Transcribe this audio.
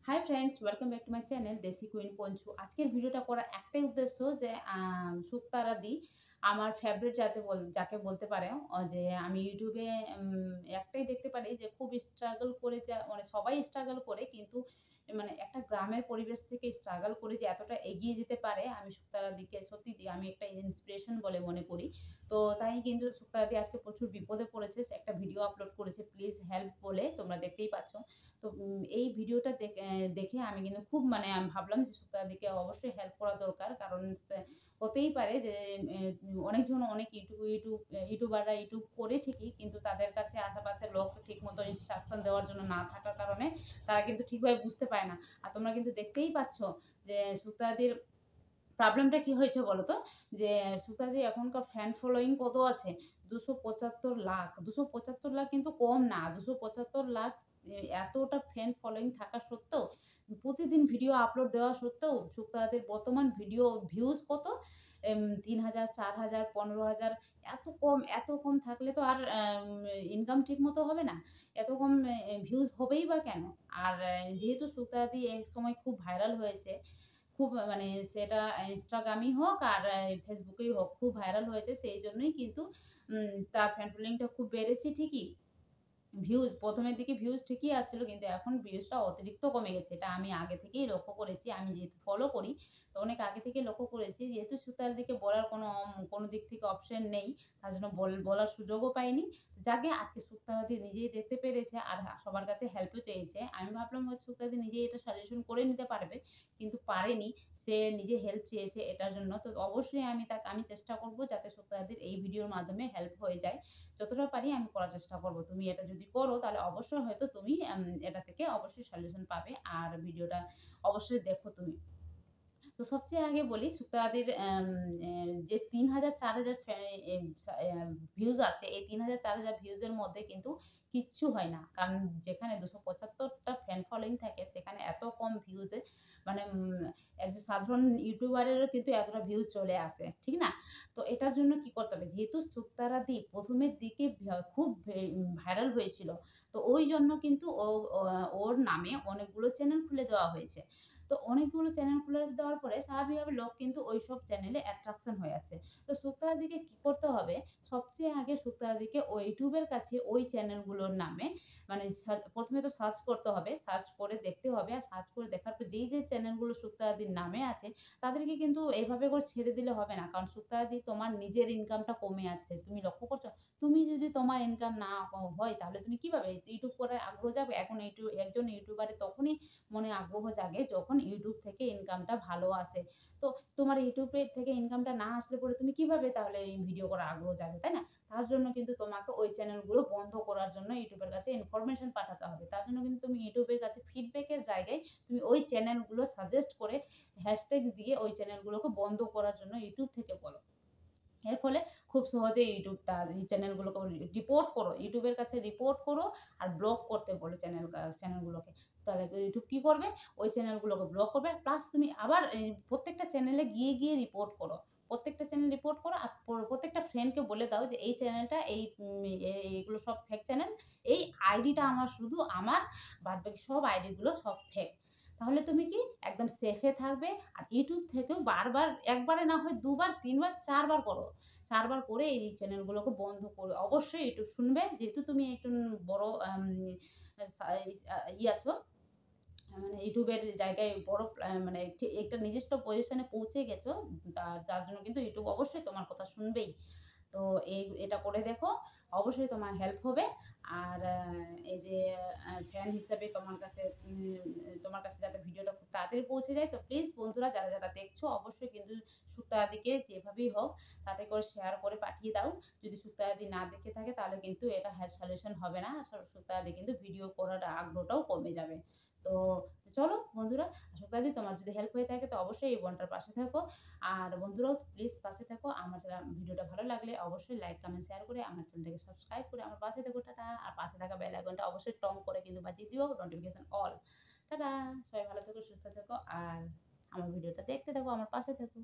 Hi friends, welcome back to my channel দেশি queen Panchu. আজকের ভিডিওটা করার একটাই উদ্দেশ্য যে শুক্তারা দি আমার ফেভারিট যাকে বলতে পারে যে আমি ইউটিউবে একটাই দেখতে পারি যে খুব স্ট্রাগল করে মানে সবাই স্ট্রাগল করে, কিন্তু মানে একটা গ্রামের পরিবেশ থেকে স্ট্রাগল করে যে এতটা এগিয়ে যেতে পারে, আমি শুক্তারা দিকে সত্যি আমি একটা ইন্সপিরেশন বলে মনে করি। তো তাই কিন্তু শুক্তারা দি আজকে প্রচুর বিপদে পড়েছে, সে একটা ভিডিও আপলোড করেছে প্লিজ হেল্প বলে, তোমরা দেখতেই পাচ্ছ। তো এই ভিডিওটা দেখে আমি কিন্তু খুব মানে আমি ভাবলাম যে সুতাদিকে অবশ্যই হেল্প করা দরকার। কারণ হতেই পারে যে অনেকজন অনেক ইউটিউবাররা ইউটিউব করে ঠিকই, কিন্তু তাদের কাছে আশেপাশের লোক ঠিকমতো ইনস্ট্রাকশন দেওয়ার জন্য না থাকার কারণে তারা কিন্তু ঠিকভাবে বুঝতে পারে না। আর তোমরা কিন্তু দেখতেই পাচ্ছ যে সুতাদির প্রবলেমটা কি হয়েছে বলো তো? যে সুতাদি এখনকার ফ্যান ফলোইং কত আছে? ২৭৫ লাখ। ২৭৫ লাখ কিন্তু কম না। ২৭৫ লাখ এতটা ফ্যান ফলোইং থাকা সত্ত্বেও, প্রতিদিন ভিডিও আপলোড দেওয়া সত্ত্বেও শুক্তাদের বর্তমান ভিডিও ভিউজ কত? ৩,০০০, ৪,০০০, ১৫,০০০। এত কম থাকলে তো আর ইনকাম ঠিকমতো হবে না। এত কম ভিউজ হবেই বা কেন? আর যেহেতু শুক্তাদি একসময় খুব ভাইরাল হয়েছে, খুব মানে সেটা ইনস্টাগ্রামই হোক আর ফেসবুকেই হোক খুব ভাইরাল হয়েছে। সেইজন্যই কিন্তু তার ফ্যান ফলোইংটা খুব বেড়েছে ঠিকই। ভিউজ ১ম এর দিকে ভিউজ ঠিকই আসছিল, কিন্তু এখন ভিউজটা অতিরিক্ত কমে গেছে। এটা আমি আগে থেকেই লক্ষ্য করেছি। আমি যেহেতু ফলো করি, তো অনেক আগে থেকেই লক্ষ্য করেছি। যেহেতু সুতার দিকে বলার কোনো দিক থেকে অপশন নেই, তার জন্য বলার সুযোগও পাইনি। যাকে আজকে সুক্তাদি নিজেই দেখতে পেরেছে আর সবার কাছে হেল্পও চেয়েছে। আমি ভাবলাম হয়তো সুক্তাদি নিজেই এটা সলিউশন করে নিতে পারবে, কিন্তু পারেনি। সে নিজে হেল্প চেয়েছে এটার জন্য। তো অবশ্যই আমি চেষ্টা করব যাতে সুক্তাদির এই ভিডিওর মাধ্যমে হেল্প হয়ে যায়। যতটা পারি আমি করার চেষ্টা করব। তুমি এটা যদি করো তাহলে অবশ্যই হয়তো তুমি এটা থেকে অবশ্যই সলিউশন পাবে। আর ভিডিওটা অবশ্যই দেখো তুমি। তো সবচেয়ে আগে বলি সুতাদের যে ৩,০০০ ৪,০০০ ভিউজ আছে, এই ৩,০০০ ৪,০০০ ভিউজের মধ্যে কিন্তু কিচ্ছু হয় না। কারণ যেখানে ২৭৫ টা ফ্যান ফলোইং থাকে সেখানে এত কম ভিউজে মানে একজন সাধারণ ইউটিউবারেরও কিন্তু এতটা ভিউজ চলে আসে। ঠিক না? তো এটার জন্য কি করতে হবে? যেহেতু শুক্তারাদি ১ম এর দিকে খুব ভাইরাল হয়েছিল। তো ওইজন্য কিন্তু ওর নামে অনেকগুলো চ্যানেল খুলে দেওয়া হয়েছে। তো অনেকগুলো চ্যানেল খুলে দেওয়ার পরে স্বাভাবিকভাবে লোক কিন্তু ওইসব চ্যানেলে অ্যাট্রাকশন হয়ে যাচ্ছে। তো শুক্তাদিকে কি করতে হবে? সবচেয়ে আগে শুক্তাদিকে ওই ইউটিউবের কাছে ওই চ্যানেলগুলোর নামে মানে ১ম এ তো সার্চ করতে হবে। সার্চ করে দেখতে হবে। আর সার্চ করে দেখার পর যেই যে চ্যানেলগুলো শুক্তাদির নামে আছে, তাদেরকে কিন্তু এভাবে করে ছেড়ে দিলে হবে না। কারণ শুক্তাদি তোমার নিজের ইনকামটা কমে যাচ্ছে। তুমি লক্ষ্য করছো? তুমি যদি তোমার ইনকাম না হয় তাহলে তুমি কিভাবে ইউটিউব করার আগ্রহ যাবে? এখন একজন ইউটিউবারের তখনই মনে আগ্রহ জাগে যখন ইউটিউব থেকে ইনকামটা ভালো আসে। তো তোমার ইউটিউবের থেকে ইনকামটা না আসলে পরে তুমি কিভাবে তাহলে এই ভিডিও করার আগ্রহ জাগে, তাই না? তার জন্য কিন্তু তোমাকে ওই চ্যানেলগুলো বন্ধ করার জন্য ইউটিউবের কাছে ইনফরমেশন পাঠাতে হবে। তার জন্য কিন্তু তুমি ইউটিউবের কাছে ফিডব্যাকের জায়গায় তুমি ওই চ্যানেলগুলো সাজেস্ট করে হ্যাশট্যাগ দিয়ে ওই চ্যানেলগুলোকে বন্ধ করার জন্য ইউটিউব থেকে বলো। এর ফলে খুব সহজেই ইউটিউব তার এই চ্যানেলগুলোকে রিপোর্ট করো। ইউটিউবের কাছে রিপোর্ট করো আর ব্লক করতে বলো চ্যানেলগুলোকে। তাহলে ইউটিউব কি করবে? ওই চ্যানেলগুলোকে ব্লক করবে। প্লাস তুমি আবার প্রত্যেকটা চ্যানেলে গিয়ে রিপোর্ট করো। প্রত্যেকটা চ্যানেল রিপোর্ট করো আর প্রত্যেকটা ফ্রেন্ডকে বলে দাও যে এই চ্যানেলটা এইগুলো সব ফেক চ্যানেল। এই আইডিটা আমার শুধু আমার, বাদবাকি সব আইডিগুলো সব ফেক। তাহলে তুমি কি একদম সেফে থাকবে। আর ইউটিউব থেকেও বারবার একবারে না হয় ২ বার, ৩ বার, ৪ বার করো। ৪ বার করে এই চ্যানেলগুলোকে বন্ধ করো। অবশ্যই ইউটিউব শুনবে। যেহেতু তুমি একজন বড় সা ইস আ ই আছো, মানে ইউটিউবের জায়গায় বড় মানে একটা নিজস্ব পজিশনে পৌঁছে গেছো। যার জন্য কিন্তু ইউটিউব অবশ্যই তোমার কথা শুনবেই। তো এটা করে দেখো। অবশ্যই তোমার হেল্প হবে। আর এই যে ফ্যান হিসেবে তোমার কাছে যাতে ভিডিওটা খুব তাড়াতাড়ি পৌঁছে যায়, তো প্লিজ বন্ধুরা যারা দেখছো অবশ্যই কিন্তু সুক্তাদিকে যেভাবেই হোক তাতে করে শেয়ার করে পাঠিয়ে দাও। যদি সুক্তাদি না দেখে থাকে তাহলে কিন্তু এটা সলিউশন হবে না। সুক্তাদি কিন্তু ভিডিও করার আগ্রহটাও কমে যাবে। তো চলো বন্ধুরা, সুক্তাদি তোমার যদি হেল্প হয়ে থাকে তো অবশ্যই এই বোনটার পাশে থেকো। আর বন্ধুরাও প্লিজ পাশে থেকো। আমার ভিডিওটা ভালো লাগলে অবশ্যই লাইক, কমেন্ট, শেয়ার করে আমার চ্যানেলটাকে সাবস্ক্রাইব করে আমার পাশে থেকো। টাটা। আর পাশে থাকা বেল আইকনটা অবশ্যই টং করে কিন্তু বাজিয়ে দিও, নোটিফিকেশন অল। টাটা। সবাই ভালো থেকো, সুস্থ থেকো আর আমার ভিডিওটা দেখতে থাকো, আমার পাশে থেকো।